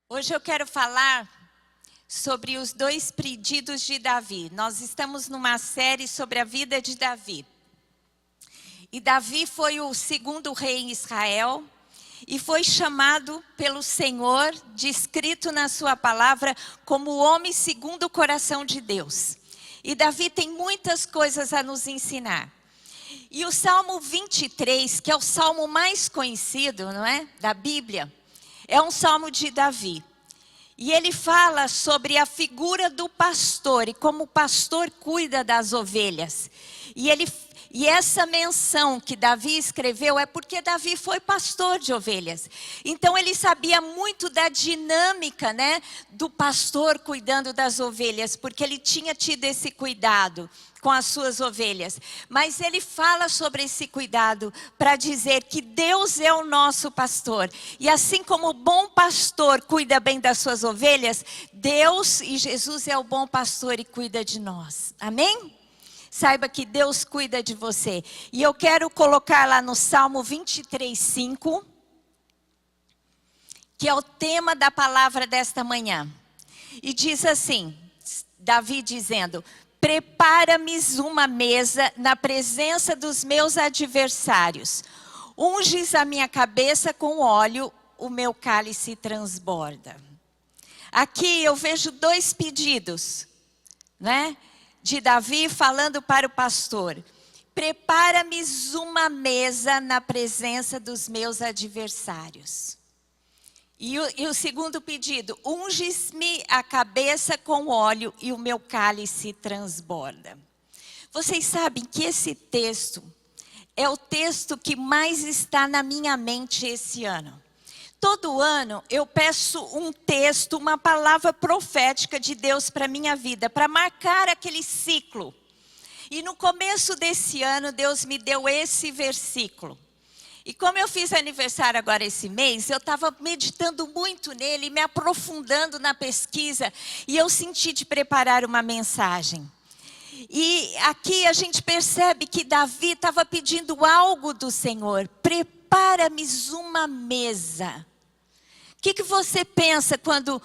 Hoje eu quero falar sobre os 2 pedidos de Davi. Nós estamos numa série sobre a vida de Davi. E Davi foi o 2º rei em Israel e foi chamado pelo Senhor, descrito na sua palavra, como o homem segundo o coração de Deus. E Davi tem muitas coisas a nos ensinar. E o Salmo 23, que é o salmo mais conhecido, não é? Da Bíblia, é um salmo de Davi. E ele fala sobre a figura do pastor e como o pastor cuida das ovelhas. E essa menção que Davi escreveu é porque Davi foi pastor de ovelhas. Então ele sabia muito da dinâmica, né, do pastor cuidando das ovelhas, porque ele tinha tido esse cuidado com as suas ovelhas. Mas ele fala sobre esse cuidado para dizer que Deus é o nosso pastor. E assim como o bom pastor cuida bem das suas ovelhas, Deus e Jesus é o bom pastor e cuida de nós. Amém? Saiba que Deus cuida de você. E eu quero colocar lá no Salmo 23:5, que é o tema da palavra desta manhã. E diz assim, Davi dizendo: prepara-me uma mesa na presença dos meus adversários. Unges a minha cabeça com óleo, o meu cálice transborda. Aqui eu vejo 2 pedidos, né? De Davi falando para o pastor: prepara-me uma mesa na presença dos meus adversários. E o segundo pedido: unges-me a cabeça com óleo e o meu cálice transborda. Vocês sabem que esse texto é o texto que mais está na minha mente esse ano. Todo ano eu peço um texto, uma palavra profética de Deus para a minha vida, para marcar aquele ciclo. E no começo desse ano Deus me deu esse versículo. E como eu fiz aniversário agora esse mês, eu estava meditando muito nele, me aprofundando na pesquisa, e eu senti de preparar uma mensagem. E aqui a gente percebe que Davi estava pedindo algo do Senhor: prepara-me uma mesa. O que você pensa quando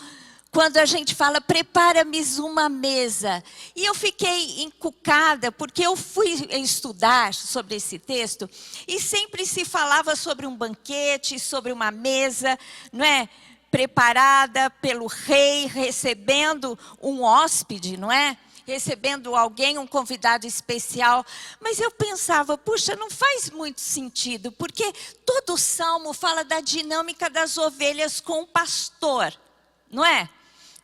a gente fala prepara-me uma mesa? E eu fiquei encucada, porque eu fui estudar sobre esse texto, e sempre se falava sobre um banquete, sobre uma mesa, não é? Preparada pelo rei, recebendo um hóspede, não é? Recebendo alguém, um convidado especial. Mas eu pensava, puxa, não faz muito sentido, porque todo o salmo fala da dinâmica das ovelhas com o pastor, não é?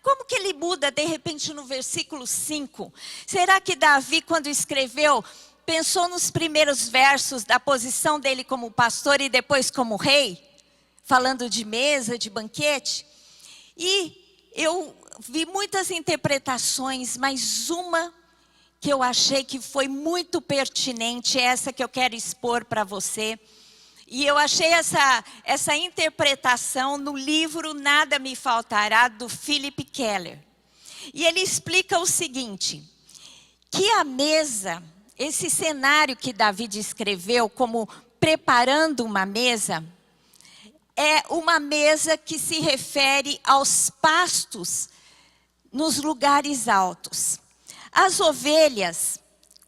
Como que ele muda de repente no versículo 5? Será que Davi, quando escreveu, pensou nos primeiros versos da posição dele como pastor e depois como rei? Falando de mesa, de banquete? E eu vi muitas interpretações, mas uma que eu achei que foi muito pertinente, é essa que eu quero expor para você. E eu achei essa interpretação no livro Nada Me Faltará, do Philip Keller. E ele explica o seguinte: que a mesa, esse cenário que Davi descreveu como preparando uma mesa, é uma mesa que se refere aos pastos nos lugares altos. As ovelhas,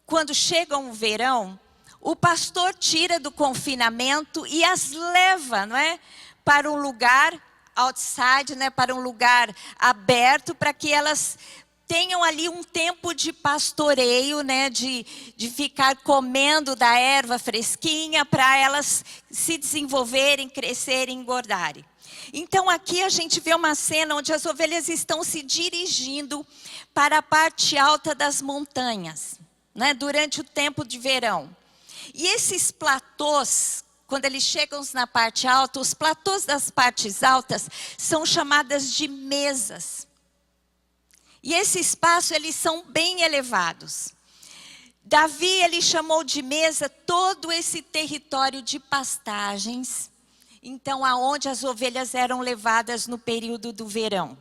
quando chegam o verão, o pastor tira do confinamento e as leva, não é? Para um lugar outside, né? Para um lugar aberto, para que elas tenham ali um tempo de pastoreio, né? De ficar comendo da erva fresquinha, para elas se desenvolverem, crescerem, engordarem. Então aqui a gente vê uma cena onde as ovelhas estão se dirigindo para a parte alta das montanhas, né? Durante o tempo de verão. E esses platôs, quando eles chegam na parte alta, os platôs das partes altas são chamadas de mesas. E esse espaço, eles são bem elevados. Davi, ele chamou de mesa todo esse território de pastagens, então aonde as ovelhas eram levadas no período do verão.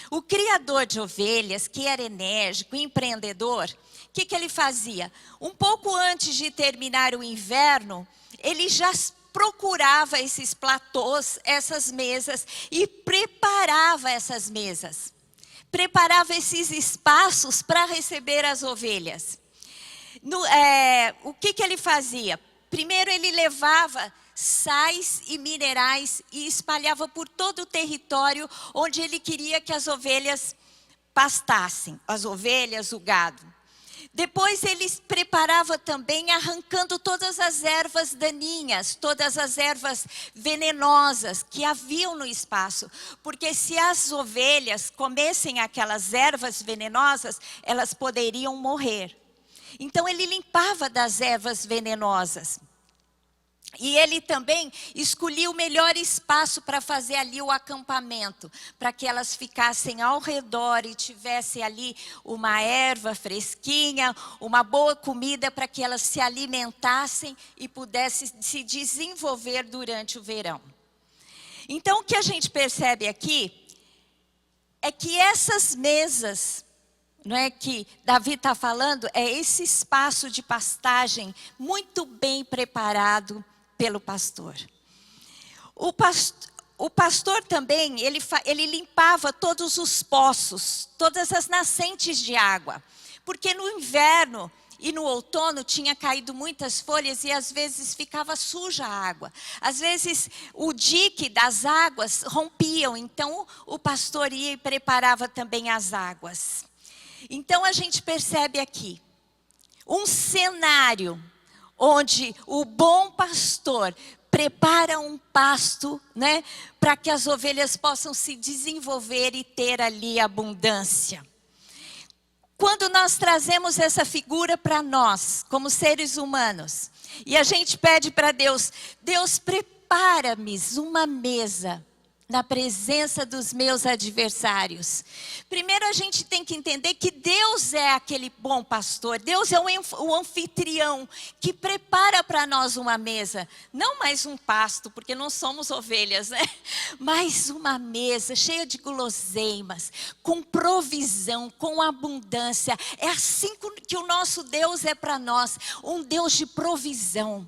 O criador de ovelhas, que era enérgico, empreendedor, o que ele fazia? Um pouco antes de terminar o inverno, ele já procurava esses platôs, essas mesas, e preparava essas mesas. Preparava esses espaços para receber as ovelhas. O que ele fazia? Primeiro ele levava sais e minerais e espalhava por todo o território onde ele queria que as ovelhas pastassem, as ovelhas, o gado. Depois ele preparava também arrancando todas as ervas daninhas, todas as ervas venenosas que haviam no espaço. Porque se as ovelhas comessem aquelas ervas venenosas, elas poderiam morrer. Então ele limpava das ervas venenosas. E ele também escolhia o melhor espaço para fazer ali o acampamento, para que elas ficassem ao redor e tivessem ali uma erva fresquinha, uma boa comida para que elas se alimentassem e pudessem se desenvolver durante o verão. Então o que a gente percebe aqui é que essas mesas, não é que Davi está falando, é esse espaço de pastagem muito bem preparado pelo pastor. O pastor também, ele limpava todos os poços, todas as nascentes de água. Porque no inverno e no outono tinha caído muitas folhas e às vezes ficava suja a água. Às vezes o dique das águas rompiam, então o pastor ia e preparava também as águas. Então a gente percebe aqui um cenário onde o bom pastor prepara um pasto, né, para que as ovelhas possam se desenvolver e ter ali abundância. Quando nós trazemos essa figura para nós, como seres humanos, e a gente pede para Deus, Deus prepara-me uma mesa na presença dos meus adversários. Primeiro a gente tem que entender que Deus é aquele bom pastor. Deus é o anfitrião que prepara para nós uma mesa. Não mais um pasto, porque não somos ovelhas, né? Mas uma mesa cheia de guloseimas, com provisão, com abundância. É assim que o nosso Deus é para nós. Um Deus de provisão.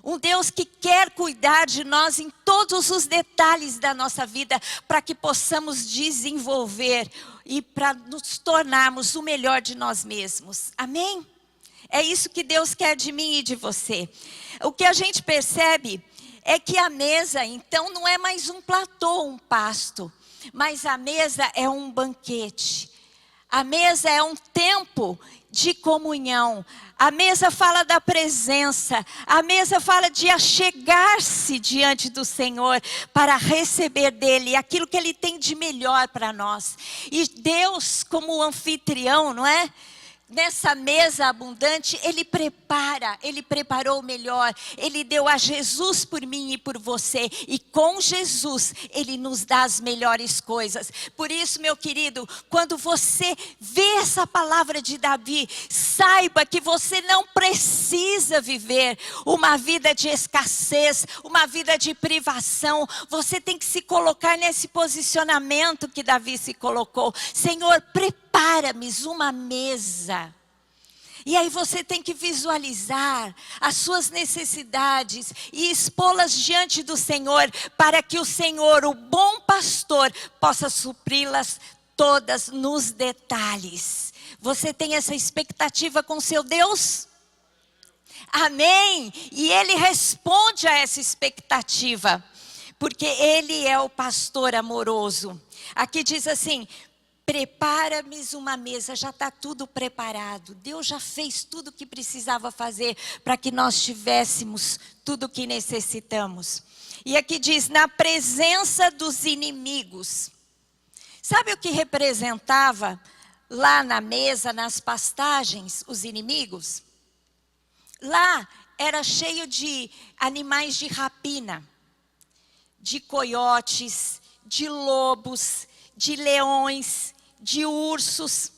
Um Deus que quer cuidar de nós em todos os detalhes da nossa vida, para que possamos desenvolver e para nos tornarmos o melhor de nós mesmos. Amém? É isso que Deus quer de mim e de você. O que a gente percebe é que a mesa, então, não é mais um platô, um pasto, mas a mesa é um banquete. A mesa é um tempo de comunhão. A mesa fala da presença. A mesa fala de achegar-se diante do Senhor para receber dele aquilo que ele tem de melhor para nós. E Deus, como anfitrião, não é? Nessa mesa abundante, Ele preparou o melhor. Ele deu a Jesus por mim e por você. E com Jesus, Ele nos dá as melhores coisas. Por isso, meu querido, quando você vê essa palavra de Davi, saiba que você não precisa viver uma vida de escassez, uma vida de privação. Você tem que se colocar nesse posicionamento que Davi se colocou. Senhor, prepara-me uma mesa. E aí você tem que visualizar as suas necessidades e expô-las diante do Senhor, para que o Senhor, o bom pastor, possa supri-las todas nos detalhes. Você tem essa expectativa com seu Deus? Amém? E Ele responde a essa expectativa, porque Ele é o pastor amoroso. Aqui diz assim: prepara-me uma mesa, já está tudo preparado. Deus já fez tudo o que precisava fazer para que nós tivéssemos tudo o que necessitamos. E aqui diz, na presença dos inimigos. Sabe o que representava lá na mesa, nas pastagens, os inimigos? Lá era cheio de animais de rapina, de coiotes, de lobos, de leões, de ursos.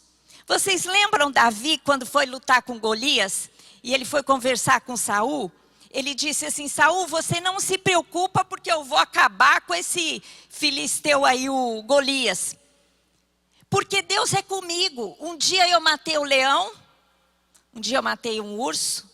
Vocês lembram Davi quando foi lutar com Golias? E ele foi conversar com Saul? Ele disse assim: Saul, você não se preocupa, porque eu vou acabar com esse filisteu aí, o Golias. Porque Deus é comigo. Um dia eu matei o leão, um dia eu matei um urso.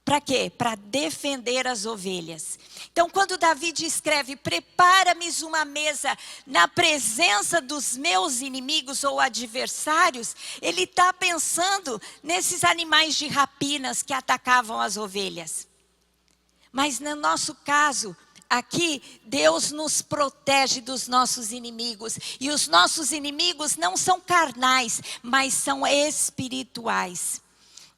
Para quê? Para defender as ovelhas. Então, quando Davi escreve, prepara-me uma mesa na presença dos meus inimigos ou adversários, ele está pensando nesses animais de rapinas que atacavam as ovelhas. Mas no nosso caso, aqui, Deus nos protege dos nossos inimigos. E os nossos inimigos não são carnais, mas são espirituais.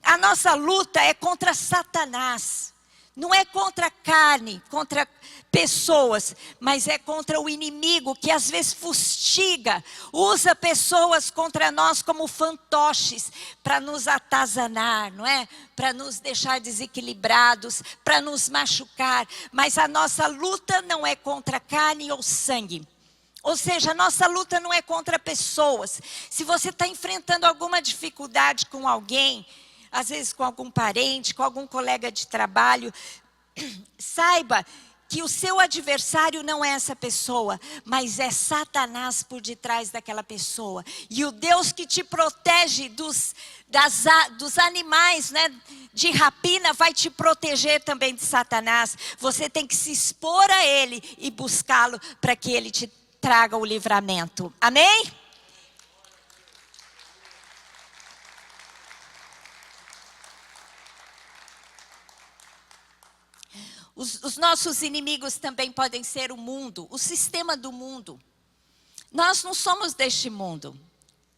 A nossa luta é contra Satanás. Não é contra a carne, contra pessoas, mas é contra o inimigo que às vezes fustiga, usa pessoas contra nós como fantoches para nos atazanar, não é? Para nos deixar desequilibrados, para nos machucar. Mas a nossa luta não é contra carne ou sangue. Ou seja, a nossa luta não é contra pessoas. Se você está enfrentando alguma dificuldade com alguém, às vezes com algum parente, com algum colega de trabalho, saiba que o seu adversário não é essa pessoa, mas é Satanás por detrás daquela pessoa. E o Deus que te protege dos animais, né, de rapina, vai te proteger também de Satanás. Você tem que se expor a ele e buscá-lo para que ele te traga o livramento. Amém? Os nossos inimigos também podem ser o mundo, o sistema do mundo. Nós não somos deste mundo,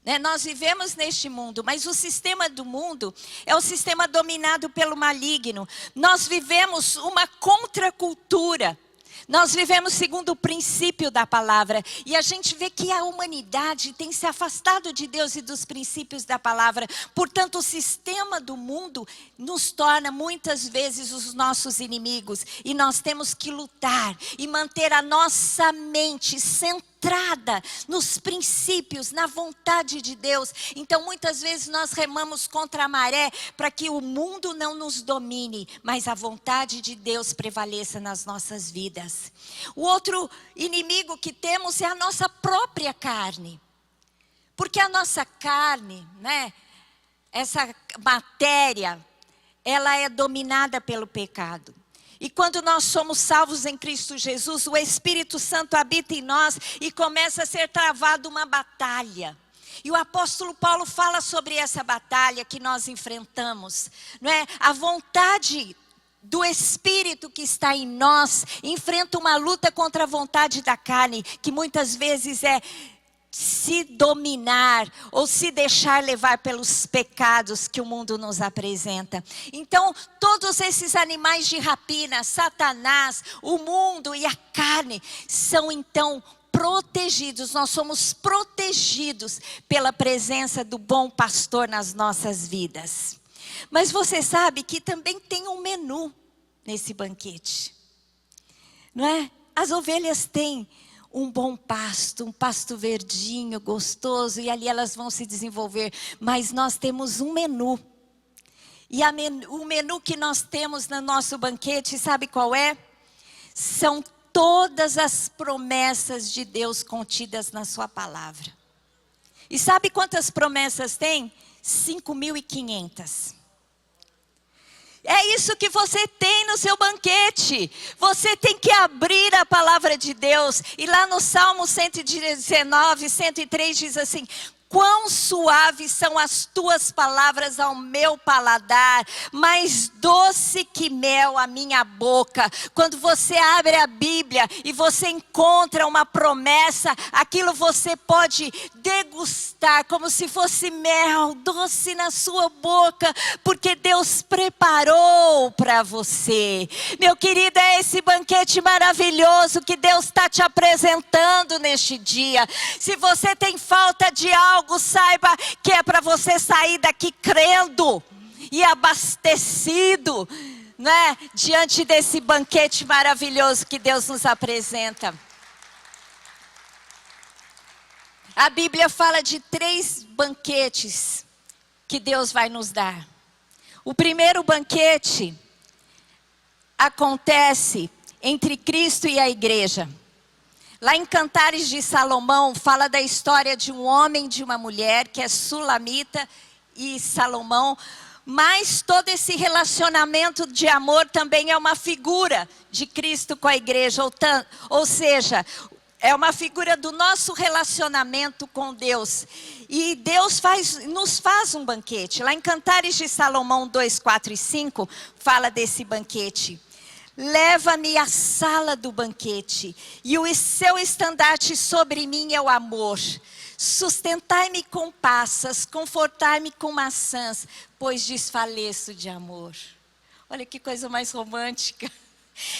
né? Nós vivemos neste mundo, mas o sistema do mundo é o sistema dominado pelo maligno. Nós vivemos uma contracultura. Nós vivemos segundo o princípio da palavra. E a gente vê que a humanidade tem se afastado de Deus e dos princípios da palavra. Portanto, o sistema do mundo nos torna muitas vezes os nossos inimigos. E nós temos que lutar e manter a nossa mente centrada nos princípios, na vontade de Deus. Então muitas vezes nós remamos contra a maré para que o mundo não nos domine, mas a vontade de Deus prevaleça nas nossas vidas. O outro inimigo que temos é a nossa própria carne. Porque a nossa carne, né, essa matéria, ela é dominada pelo pecado. E quando nós somos salvos em Cristo Jesus, o Espírito Santo habita em nós e começa a ser travada uma batalha. E o apóstolo Paulo fala sobre essa batalha que nós enfrentamos, não é? A vontade do Espírito que está em nós enfrenta uma luta contra a vontade da carne, que muitas vezes é se dominar ou se deixar levar pelos pecados que o mundo nos apresenta. Então, todos esses animais de rapina, Satanás, o mundo e a carne, são então protegidos. Nós somos protegidos pela presença do bom pastor nas nossas vidas. Mas você sabe que também tem um menu nesse banquete, não é? As ovelhas têm um bom pasto, um pasto verdinho, gostoso, e ali elas vão se desenvolver. Mas nós temos um menu. E o menu que nós temos no nosso banquete, sabe qual é? São todas as promessas de Deus contidas na sua palavra. E sabe quantas promessas tem? 5.500. É isso que você tem no seu banquete. Você tem que abrir a palavra de Deus. E lá no Salmo 119, 103 diz assim: quão suaves são as tuas palavras ao meu paladar, mais doce que mel à minha boca. Quando você abre a Bíblia e você encontra uma promessa, aquilo você pode degustar como se fosse mel doce na sua boca, porque Deus preparou para você. Meu querido, é esse banquete maravilhoso que Deus está te apresentando neste dia. Se você tem falta de algo, saiba que é para você sair daqui crendo e abastecido, né, diante desse banquete maravilhoso que Deus nos apresenta. A Bíblia fala de 3 banquetes que Deus vai nos dar. O primeiro banquete acontece entre Cristo e a igreja. Lá em Cantares de Salomão, fala da história de um homem e de uma mulher, que é Sulamita e Salomão, Mas todo esse relacionamento de amor também é uma figura de Cristo com a igreja. Ou seja, é uma figura do nosso relacionamento com Deus. E Deus nos faz um banquete. Lá em Cantares de Salomão 2, 4 e 5, fala desse banquete. Leva-me à sala do banquete, e o seu estandarte sobre mim é o amor. Sustentai-me com passas, confortai-me com maçãs, pois desfaleço de amor. Olha que coisa mais romântica.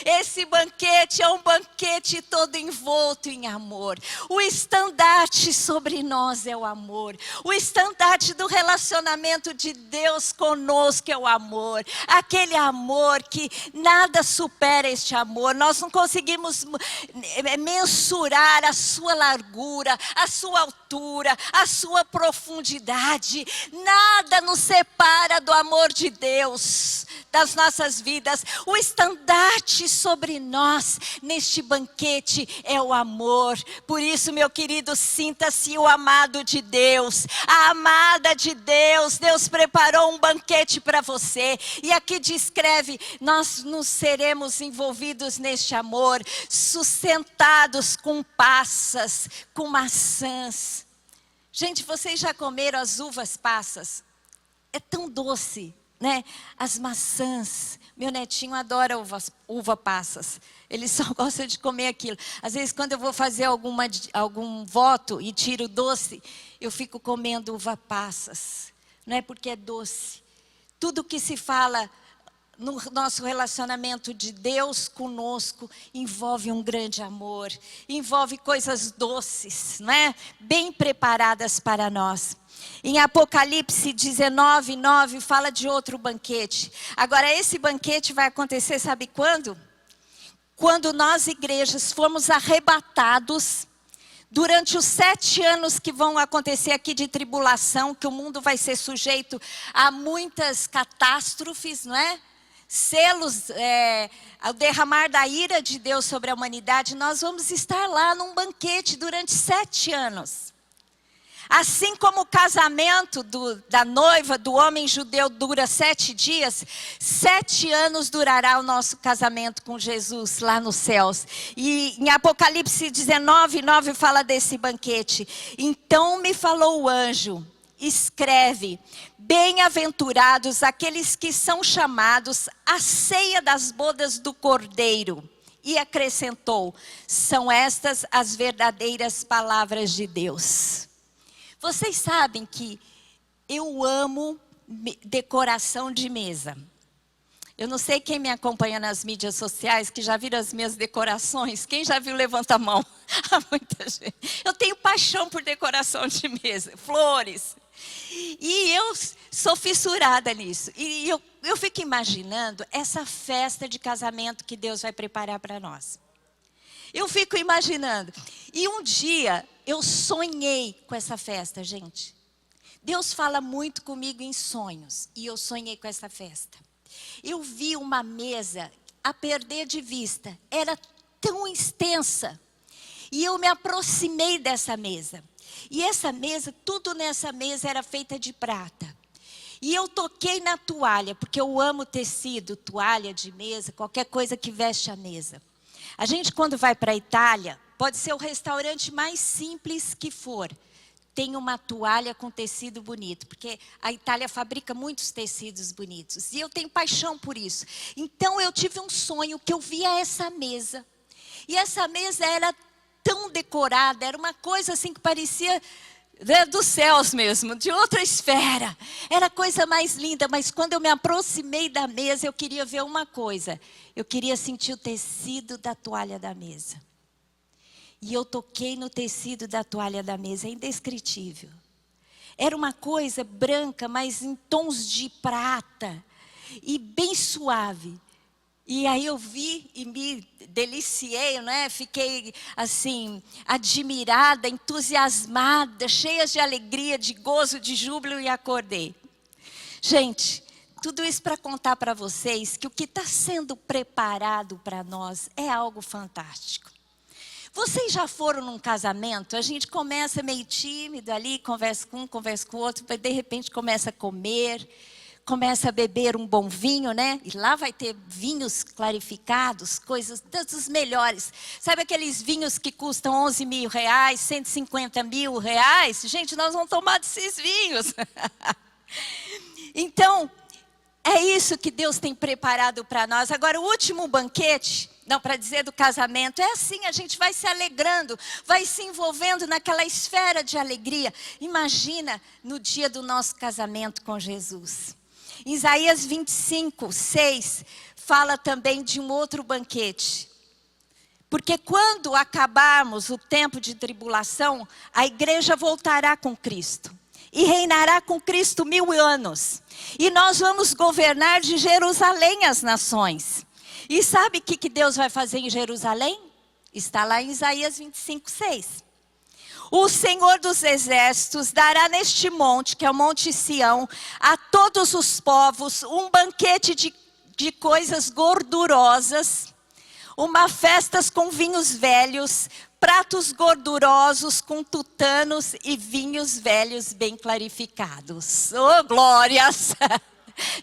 Esse banquete é um banquete todo envolto em amor. O estandarte sobre nós é o amor. O estandarte do relacionamento de Deus conosco é o amor. Aquele amor que nada supera este amor. Nós não conseguimos mensurar a sua largura, a sua altura, a sua profundidade. Nada nos separa do amor de Deus, das nossas vidas. O estandarte sobre nós neste banquete é o amor. Por isso, meu querido, sinta-se o amado de Deus, a amada de Deus. Deus preparou um banquete para você, e aqui descreve: nós nos seremos envolvidos neste amor, sustentados com passas, com maçãs. Gente, vocês já comeram as uvas passas? É tão doce, né? As maçãs. Meu netinho adora uva passas. Ele só gosta de comer aquilo. Às vezes, quando eu vou fazer algum voto e tiro doce, eu fico comendo uva passas. Não é porque é doce. Tudo que se fala no nosso relacionamento de Deus conosco envolve um grande amor. Envolve coisas doces, não é? Bem preparadas para nós. Em Apocalipse 19, 9, fala de outro banquete. Agora, esse banquete vai acontecer, sabe quando? Quando nós, igrejas, formos arrebatados durante os 7 anos que vão acontecer aqui de tribulação, que o mundo vai ser sujeito a muitas catástrofes, não é? Selos, ao derramar da ira de Deus sobre a humanidade, nós vamos estar lá num banquete durante 7 anos. Assim como o casamento da noiva, do homem judeu, dura 7 dias, 7 anos durará o nosso casamento com Jesus lá nos céus. E em Apocalipse 19, 9 fala desse banquete. Então me falou o anjo: escreve, bem-aventurados aqueles que são chamados à ceia das bodas do Cordeiro. E acrescentou: são estas as verdadeiras palavras de Deus. Vocês sabem que eu amo decoração de mesa. Eu não sei quem me acompanha nas mídias sociais, que já viram as minhas decorações. Quem já viu, levanta a mão. Há muita gente. Eu tenho paixão por decoração de mesa, flores. E eu sou fissurada nisso. E eu fico imaginando essa festa de casamento que Deus vai preparar para nós. Eu fico imaginando. E um dia eu sonhei com essa festa, gente. Deus fala muito comigo em sonhos. E eu sonhei com essa festa. Eu vi uma mesa a perder de vista. Era tão extensa. E eu me aproximei dessa mesa. E essa mesa, tudo nessa mesa era feita de prata. E eu toquei na toalha, porque eu amo tecido, toalha de mesa, qualquer coisa que veste a mesa. A gente, quando vai para a Itália, pode ser o restaurante mais simples que for, tem uma toalha com tecido bonito, porque a Itália fabrica muitos tecidos bonitos. E eu tenho paixão por isso. Então eu tive um sonho que eu via essa mesa. E essa mesa era tão decorada, era uma coisa assim que parecia dos céus mesmo, de outra esfera. Era a coisa mais linda, mas quando eu me aproximei da mesa, eu queria ver uma coisa. Eu queria sentir o tecido da toalha da mesa. E eu toquei no tecido da toalha da mesa, é indescritível. Era uma coisa branca, mas em tons de prata, e bem suave. E aí eu vi e me deliciei, né? Fiquei assim, admirada, entusiasmada, cheia de alegria, de gozo, de júbilo, e acordei. Gente, tudo isso para contar para vocês que o que está sendo preparado para nós é algo fantástico. Vocês já foram num casamento? A gente começa meio tímido ali, conversa com um, conversa com o outro, de repente começa a comer. começa a beber um bom vinho, né? E lá vai ter vinhos clarificados, coisas dos melhores. Sabe aqueles vinhos que custam 11 mil reais, 150 mil reais? Gente, nós vamos tomar desses vinhos. Então, é isso que Deus tem preparado para nós. Agora, o último banquete, não, para dizer do casamento, é assim, a gente vai se alegrando, vai se envolvendo naquela esfera de alegria. Imagina no dia do nosso casamento com Jesus. Em Isaías 25, 6, fala também de um outro banquete. Porque quando acabarmos o tempo de tribulação, a igreja voltará com Cristo. E reinará com Cristo 1000 anos. E nós vamos governar de Jerusalém as nações. E sabe o que Deus vai fazer em Jerusalém? Está lá em Isaías 25, 6. O Senhor dos Exércitos dará neste monte, que é o Monte Sião, a todos os povos um banquete de coisas gordurosas, uma festas com vinhos velhos, pratos gordurosos com tutanos e vinhos velhos bem clarificados. Oh, glórias!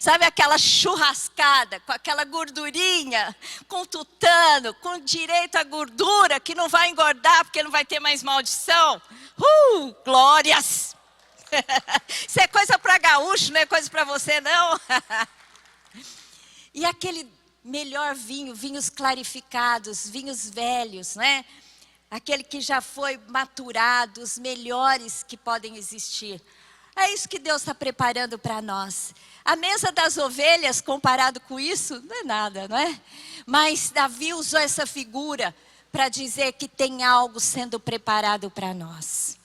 Sabe aquela churrascada com aquela gordurinha, com tutano, com direito à gordura que não vai engordar porque não vai ter mais maldição? Glórias! Isso é coisa para gaúcho, não é coisa para você não. E aquele melhor vinho, vinhos clarificados, vinhos velhos, né? Aquele que já foi maturado, os melhores que podem existir. É isso que Deus está preparando para nós. A mesa das ovelhas, comparado com isso, não é nada, não é? Mas Davi usou essa figura para dizer que tem algo sendo preparado para nós.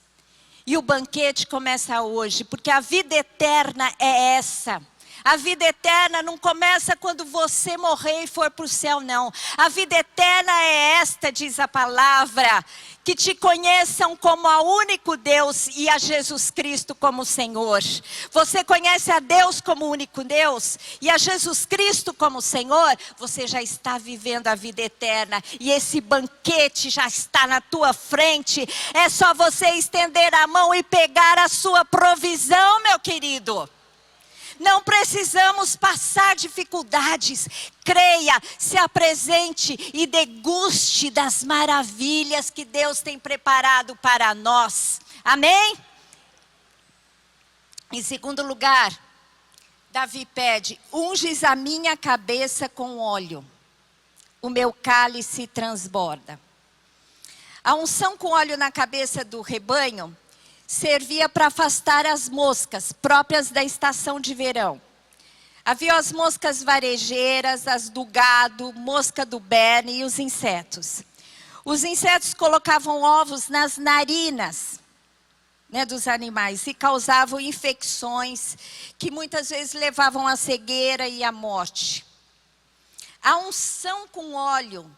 E o banquete começa hoje, porque a vida eterna é essa. A vida eterna não começa quando você morrer e for para o céu, não. A vida eterna é esta, diz a palavra, que te conheçam como a único Deus e a Jesus Cristo como Senhor. Você conhece a Deus como único Deus e a Jesus Cristo como Senhor, você já está vivendo a vida eterna. E esse banquete já está na tua frente. É só você estender a mão e pegar a sua provisão, meu querido. Não precisamos passar dificuldades. Creia, se apresente e deguste das maravilhas que Deus tem preparado para nós. Amém? Em segundo lugar, Davi pede: unges a minha cabeça com óleo, o meu cálice transborda. A unção com óleo na cabeça do rebanho servia para afastar as moscas próprias da estação de verão. Havia as moscas varejeiras, as do gado, mosca do berne e os insetos. Os insetos colocavam ovos nas narinas, né, dos animais e causavam infecções que muitas vezes levavam à cegueira e à morte. A unção com óleo.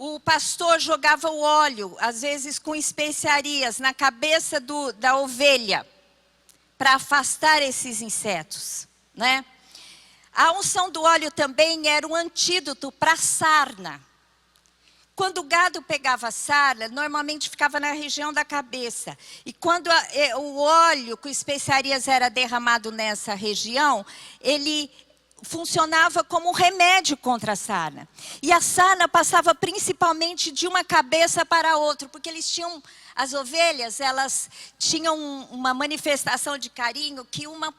O pastor jogava o óleo, às vezes com especiarias, na cabeça da ovelha, para afastar esses insetos, né? A unção do óleo também era um antídoto para a sarna. Quando o gado pegava sarna, normalmente ficava na região da cabeça. E quando o óleo com especiarias era derramado nessa região, ele funcionava como um remédio contra a sarna. E a sarna passava principalmente de uma cabeça para a outra, porque as ovelhas, elas tinham uma manifestação de carinho que uma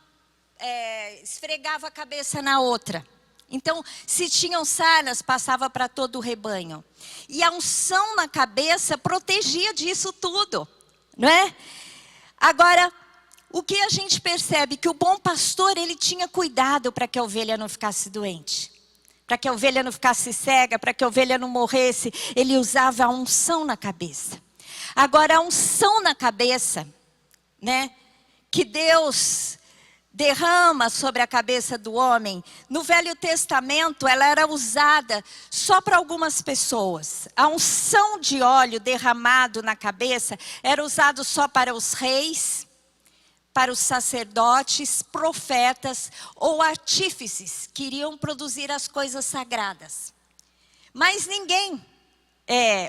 esfregava a cabeça na outra. Então, se tinham sarnas, passava para todo o rebanho. E a unção na cabeça protegia disso tudo, não é? Agora, o que a gente percebe? Que o bom pastor, ele tinha cuidado para que a ovelha não ficasse doente. Para que a ovelha não ficasse cega, para que a ovelha não morresse. Ele usava a unção na cabeça. Agora, a unção na cabeça, né, que Deus derrama sobre a cabeça do homem, no Velho Testamento ela era usada só para algumas pessoas. A unção de óleo derramado na cabeça era usado só para os reis, para os sacerdotes, profetas ou artífices que iriam produzir as coisas sagradas. Mas ninguém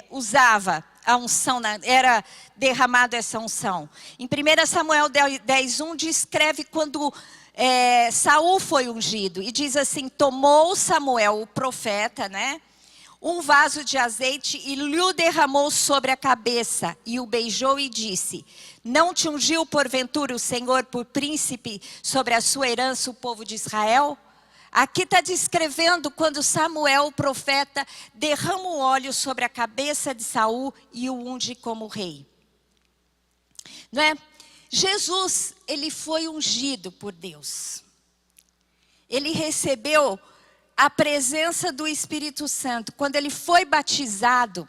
usava a unção, era derramado essa unção. Em 1 Samuel 10:1 descreve quando Saul foi ungido. E diz assim, tomou Samuel, o profeta, né? Um vaso de azeite e lhe derramou sobre a cabeça. E o beijou e disse, não te ungiu porventura o Senhor por príncipe sobre a sua herança, o povo de Israel? Aqui está descrevendo quando Samuel, o profeta, derrama o óleo sobre a cabeça de Saul e o unge como rei. Não é? Jesus, ele foi ungido por Deus. Ele recebeu a presença do Espírito Santo. Quando ele foi batizado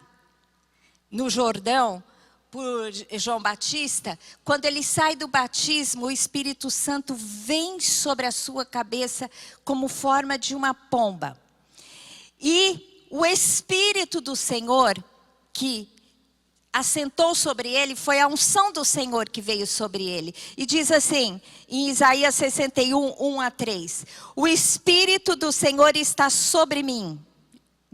no Jordão por João Batista, quando ele sai do batismo, o Espírito Santo vem sobre a sua cabeça como forma de uma pomba. E o Espírito do Senhor que assentou sobre ele, foi a unção do Senhor que veio sobre ele. E diz assim, em Isaías 61, 1-3. O Espírito do Senhor está sobre mim.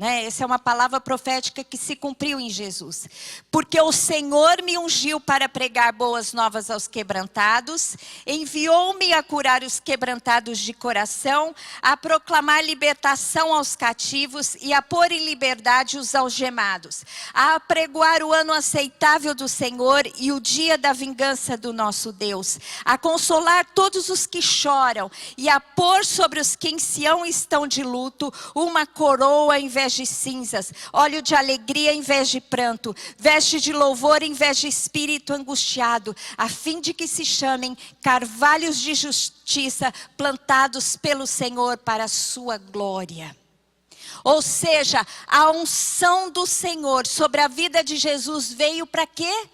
Essa é uma palavra profética que se cumpriu em Jesus. Porque o Senhor me ungiu para pregar boas novas aos quebrantados, enviou-me a curar os quebrantados de coração, a proclamar libertação aos cativos e a pôr em liberdade os algemados, a apregoar o ano aceitável do Senhor e o dia da vingança do nosso Deus, a consolar todos os que choram e a pôr sobre os que em Sião estão de luto uma coroa em vez de cinzas, óleo de alegria em vez de pranto, veste de louvor em vez de espírito angustiado, a fim de que se chamem carvalhos de justiça plantados pelo Senhor para a sua glória. Ou seja, a unção do Senhor sobre a vida de Jesus veio para quê?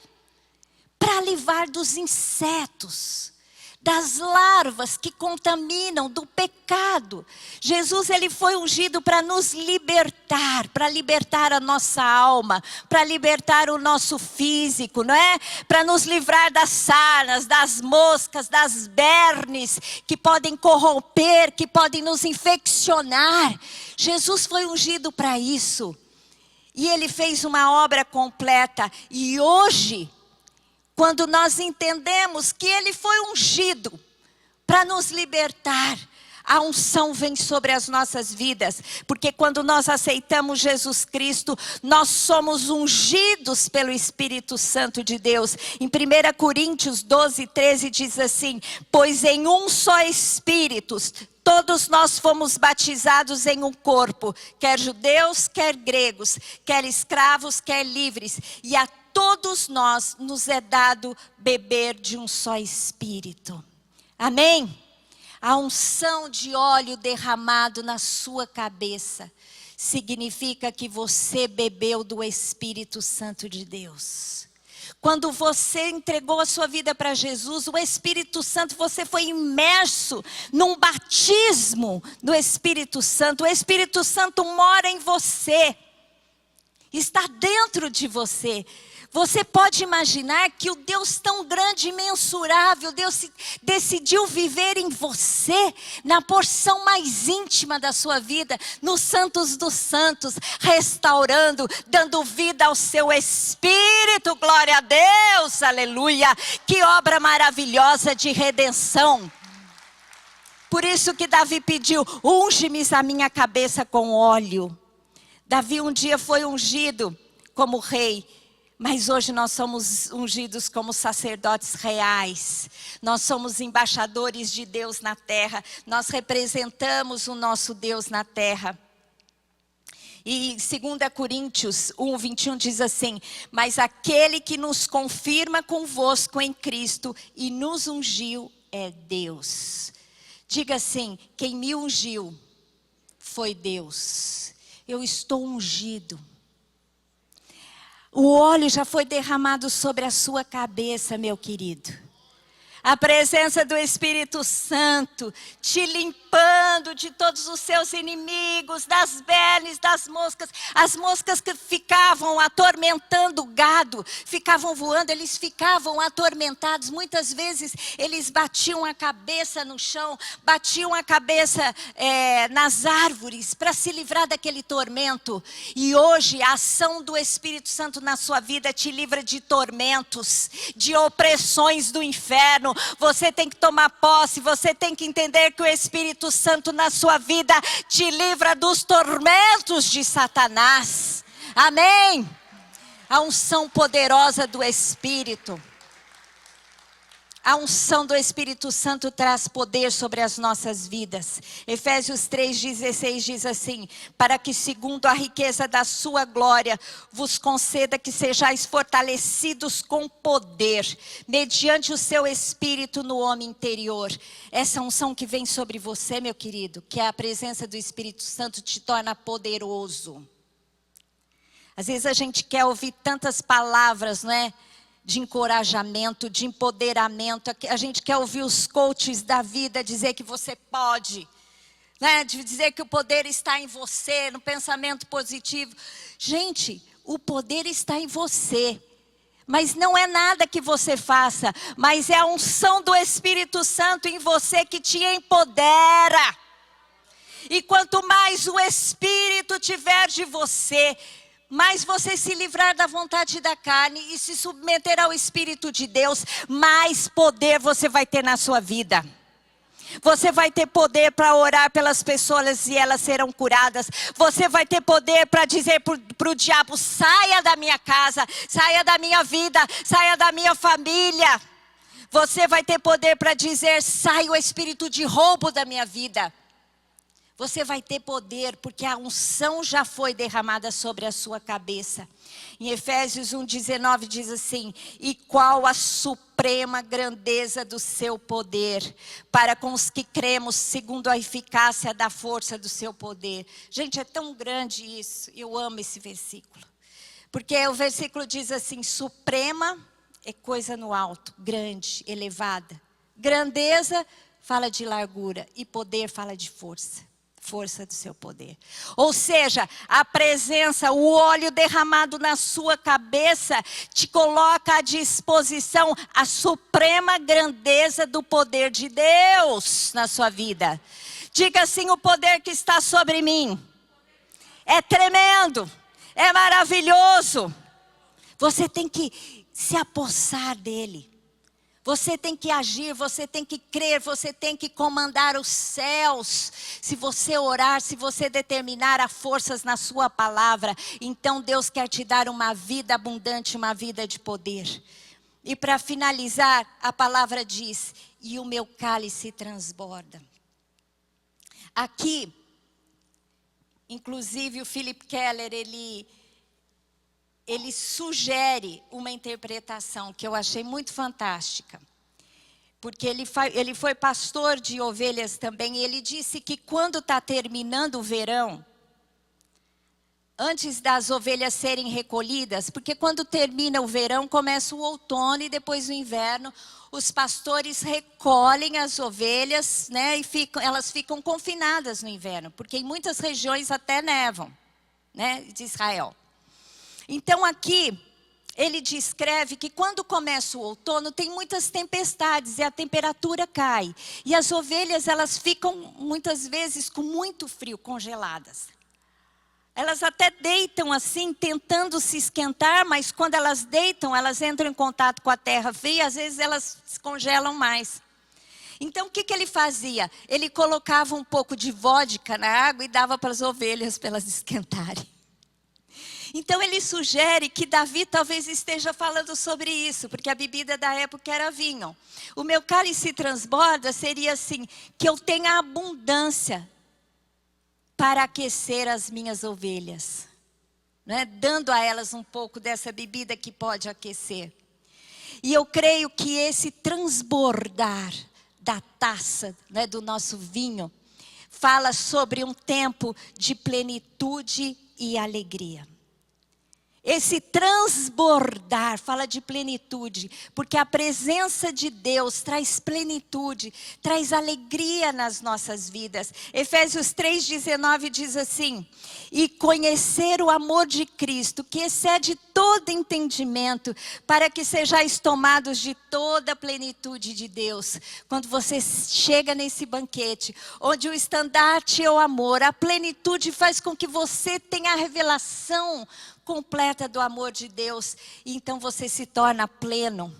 Para livrar dos insetos, das larvas que contaminam, do pecado. Jesus, ele foi ungido para nos libertar, para libertar a nossa alma, para libertar o nosso físico, não é? Para nos livrar das sarnas, das moscas, das bernes, que podem corromper, que podem nos infeccionar. Jesus foi ungido para isso. E ele fez uma obra completa. E hoje, quando nós entendemos que ele foi ungido para nos libertar, a unção vem sobre as nossas vidas. Porque quando nós aceitamos Jesus Cristo, nós somos ungidos pelo Espírito Santo de Deus. Em 1 Coríntios 12:13 diz assim, pois em um só Espírito, todos nós fomos batizados em um corpo, quer judeus, quer gregos, quer escravos, quer livres, e a todos nós nos é dado beber de um só Espírito. Amém? A unção de óleo derramado na sua cabeça significa que você bebeu do Espírito Santo de Deus. Quando você entregou a sua vida para Jesus, o Espírito Santo, você foi imerso num batismo do Espírito Santo. O Espírito Santo mora em você, está dentro de você. Você pode imaginar que o Deus tão grande e imensurável, Deus decidiu viver em você, na porção mais íntima da sua vida, nos santos dos santos, restaurando, dando vida ao seu espírito, glória a Deus, aleluia. Que obra maravilhosa de redenção. Por isso que Davi pediu, unge-me a minha cabeça com óleo. Davi um dia foi ungido como rei. Mas hoje nós somos ungidos como sacerdotes reais. Nós somos embaixadores de Deus na terra. Nós representamos o nosso Deus na terra. E 2 Coríntios 1:21 diz assim, mas aquele que nos confirma convosco em Cristo e nos ungiu é Deus. Diga assim, quem me ungiu foi Deus. Eu estou ungido. O óleo já foi derramado sobre a sua cabeça, meu querido. A presença do Espírito Santo te limpando de todos os seus inimigos, das bernes, das moscas. As moscas que ficavam atormentando o gado, ficavam voando, eles ficavam atormentados. Muitas vezes eles batiam a cabeça no chão, batiam a cabeça nas árvores para se livrar daquele tormento. E hoje a ação do Espírito Santo na sua vida te livra de tormentos, de opressões do inferno. você tem que tomar posse, você tem que entender que o Espírito Santo na sua vida te livra dos tormentos de Satanás. Amém? A unção poderosa do Espírito. A unção do Espírito Santo traz poder sobre as nossas vidas. Efésios 3,16 diz assim: para que segundo a riqueza da sua glória, vos conceda que sejais fortalecidos com poder, mediante o seu Espírito no homem interior. Essa unção que vem sobre você, meu querido, que é a presença do Espírito Santo, te torna poderoso. Às vezes a gente quer ouvir tantas palavras, não é? De encorajamento, de empoderamento. A gente quer ouvir os coaches da vida dizer que você pode, né? De dizer que o poder está em você, no pensamento positivo. Gente, o poder está em você. Mas não é nada que você faça, mas é a unção do Espírito Santo em você que te empodera. E quanto mais o Espírito tiver de você, mais você se livrar da vontade da carne e se submeter ao Espírito de Deus, mais poder você vai ter na sua vida. Você vai ter poder para orar pelas pessoas e elas serão curadas. Você vai ter poder para dizer para o diabo: saia da minha casa, saia da minha vida, saia da minha família. Você vai ter poder para dizer: sai o espírito de roubo da minha vida. Você vai ter poder, porque a unção já foi derramada sobre a sua cabeça. Em Efésios 1,19 diz assim: e qual a suprema grandeza do seu poder, para com os que cremos, segundo a eficácia da força do seu poder. Gente, é tão grande isso, eu amo esse versículo. Porque o versículo diz assim: suprema é coisa no alto, grande, elevada. Grandeza fala de largura e poder fala de força. Força do seu poder. Ou seja, a presença, o óleo derramado na sua cabeça te coloca à disposição a suprema grandeza do poder de Deus na sua vida. Diga assim: o poder que está sobre mim é tremendo, é maravilhoso. Você tem que se apossar dele. Você tem que agir, você tem que crer, você tem que comandar os céus. Se você orar, se você determinar a forças na sua palavra, então Deus quer te dar uma vida abundante, uma vida de poder. E para finalizar, a palavra diz: e o meu cálice transborda. Aqui, inclusive o Philip Keller, ele sugere uma interpretação que eu achei muito fantástica. Porque ele foi pastor de ovelhas também. E ele disse que quando está terminando o verão, antes das ovelhas serem recolhidas, porque quando termina o verão, começa o outono e depois o inverno, os pastores recolhem as ovelhas, né, e elas ficam confinadas no inverno, porque em muitas regiões até nevam, né, de Israel. Então aqui, ele descreve que quando começa o outono, tem muitas tempestades e a temperatura cai. E as ovelhas, elas ficam muitas vezes com muito frio, congeladas. Elas até deitam assim, tentando se esquentar, mas quando elas deitam, elas entram em contato com a terra fria, às vezes elas se congelam mais. Então o que ele fazia? Ele colocava um pouco de vodka na água e dava para as ovelhas para elas esquentarem. Então ele sugere que Davi talvez esteja falando sobre isso, porque a bebida da época era vinho. O meu cálice transborda seria assim: que eu tenha abundância para aquecer as minhas ovelhas, né? Dando a elas um pouco dessa bebida que pode aquecer. E eu creio que esse transbordar da taça, né, do nosso vinho, fala sobre um tempo de plenitude e alegria. Esse transbordar fala de plenitude, porque a presença de Deus traz plenitude, traz alegria nas nossas vidas. Efésios 3,19 diz assim: e conhecer o amor de Cristo, que excede todo entendimento, para que sejais tomados de toda a plenitude de Deus. Quando você chega nesse banquete, onde o estandarte é o amor, a plenitude faz com que você tenha a revelação completa do amor de Deus, e então você se torna pleno.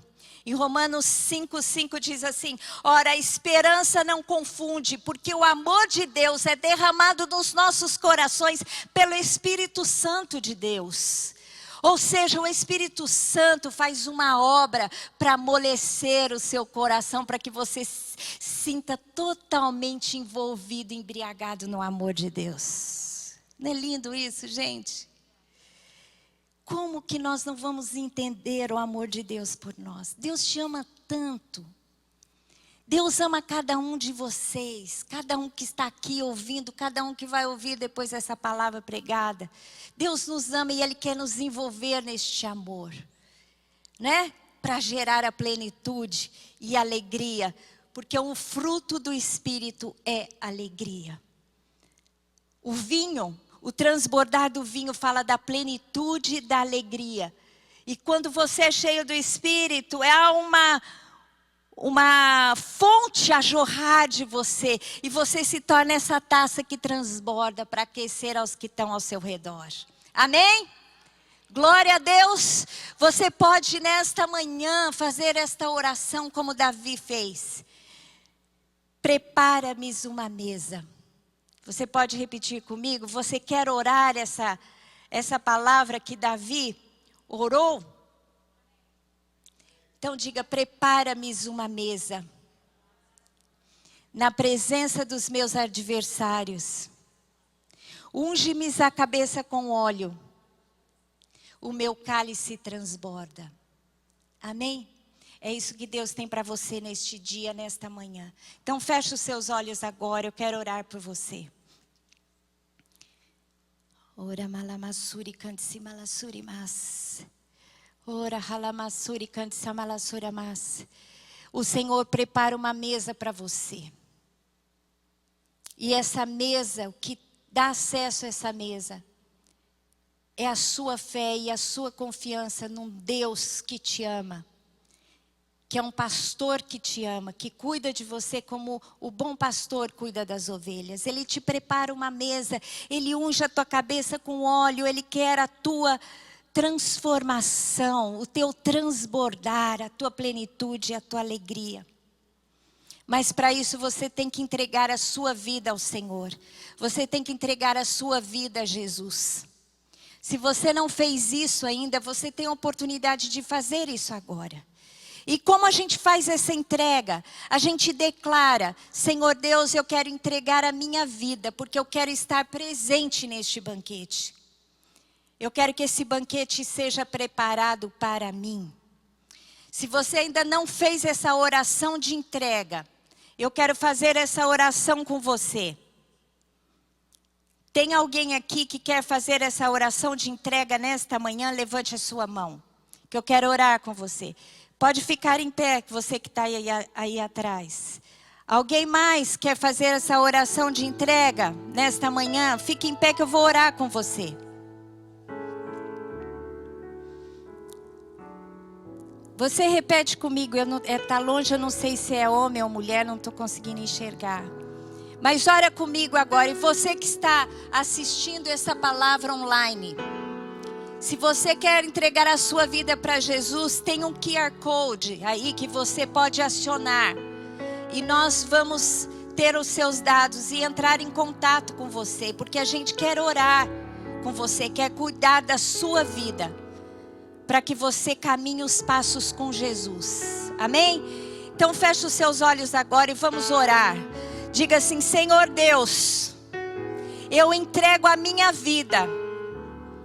Em Romanos 5:5 diz assim: ora, a esperança não confunde, porque o amor de Deus é derramado nos nossos corações pelo Espírito Santo de Deus. Ou seja, o Espírito Santo faz uma obra para amolecer o seu coração, para que você sinta totalmente envolvido, embriagado no amor de Deus. Não é lindo isso, gente? Como que nós não vamos entender o amor de Deus por nós? Deus te ama tanto. Deus ama cada um de vocês, cada um que está aqui ouvindo, cada um que vai ouvir depois essa palavra pregada. Deus nos ama e Ele quer nos envolver neste amor, né? Para gerar a plenitude e alegria, porque o fruto do Espírito é alegria. O vinho, o transbordar do vinho fala da plenitude da alegria. E quando você é cheio do Espírito, é uma fonte a jorrar de você. E você se torna essa taça que transborda para aquecer aos que estão ao seu redor. Amém? Glória a Deus. Você pode nesta manhã fazer esta oração como Davi fez. Prepara-me uma mesa. Você pode repetir comigo? Você quer orar essa palavra que Davi orou? Então diga: prepara-me uma mesa na presença dos meus adversários. Unge-me a cabeça com óleo. O meu cálice transborda. Amém? É isso que Deus tem para você neste dia, nesta manhã. Então feche os seus olhos agora, eu quero orar por você. Ora malamassuri canti malassuri mas. Ora halamassuri canti samalassura mas. O Senhor prepara uma mesa para você. E essa mesa, o que dá acesso a essa mesa, é a sua fé e a sua confiança num Deus que te ama. Que é um pastor que te ama, que cuida de você como o bom pastor cuida das ovelhas. Ele te prepara uma mesa, Ele unge a tua cabeça com óleo, Ele quer a tua transformação, o teu transbordar, a tua plenitude, a tua alegria. Mas para isso você tem que entregar a sua vida ao Senhor. Você tem que entregar a sua vida a Jesus. Se você não fez isso ainda, você tem a oportunidade de fazer isso agora. E como a gente faz essa entrega? A gente declara: Senhor Deus, eu quero entregar a minha vida, porque eu quero estar presente neste banquete. Eu quero que esse banquete seja preparado para mim. Se você ainda não fez essa oração de entrega, eu quero fazer essa oração com você. Tem alguém aqui que quer fazer essa oração de entrega nesta manhã? Levante a sua mão, que eu quero orar com você. Pode ficar em pé, você que está aí atrás. Alguém mais quer fazer essa oração de entrega nesta manhã? Fique em pé que eu vou orar com você. Você repete comigo, está longe, eu não sei se é homem ou mulher, não estou conseguindo enxergar. Mas ora comigo agora, e você que está assistindo essa palavra online. Se você quer entregar a sua vida para Jesus, tem um QR Code aí que você pode acionar. E nós vamos ter os seus dados e entrar em contato com você. Porque a gente quer orar com você, quer cuidar da sua vida. Para que você caminhe os passos com Jesus. Amém? Então feche os seus olhos agora e vamos orar. Diga assim: Senhor Deus, eu entrego a minha vida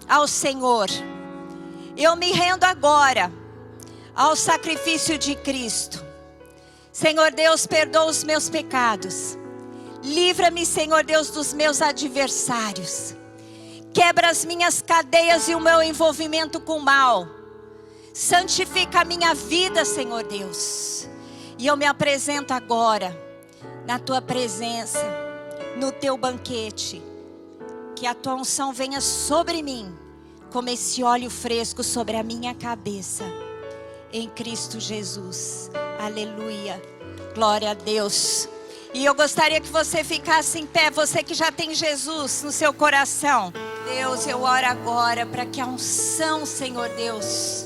ao Senhor. Eu me rendo agora ao sacrifício de Cristo. Senhor Deus, perdoa os meus pecados. Livra-me, Senhor Deus, dos meus adversários. Quebra as minhas cadeias e o meu envolvimento com o mal. Santifica a minha vida, Senhor Deus. E eu me apresento agora na tua presença, no teu banquete. Que a tua unção venha sobre mim, como esse óleo fresco sobre a minha cabeça. Em Cristo Jesus. Aleluia. Glória a Deus. E eu gostaria que você ficasse em pé, você que já tem Jesus no seu coração. Deus, eu oro agora para que a unção, Senhor Deus,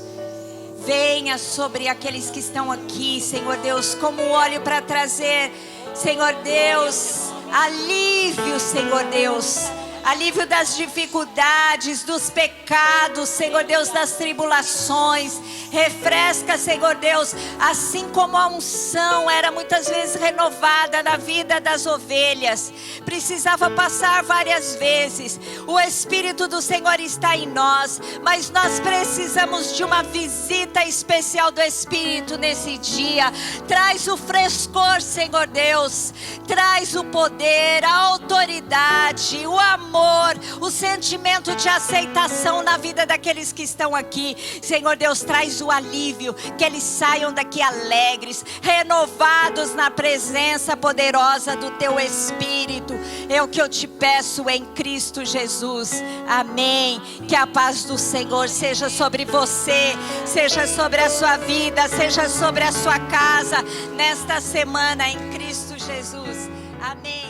venha sobre aqueles que estão aqui, Senhor Deus, como um óleo para trazer, Senhor Deus, alívio, Senhor Deus. Alívio das dificuldades, dos pecados, Senhor Deus, das tribulações. Refresca, Senhor Deus, assim como a unção era muitas vezes renovada na vida das ovelhas. Precisava passar várias vezes. O Espírito do Senhor está em nós, mas nós precisamos de uma visita especial do Espírito nesse dia. Traz o frescor, Senhor Deus. Traz o poder, a autoridade, o amor, o sentimento de aceitação na vida daqueles que estão aqui. Senhor Deus, traz o alívio, que eles saiam daqui alegres, renovados na presença poderosa do Teu Espírito. É o que eu te peço em Cristo Jesus. Amém. Que a paz do Senhor seja sobre você, seja sobre a sua vida, seja sobre a sua casa, nesta semana em Cristo Jesus. Amém.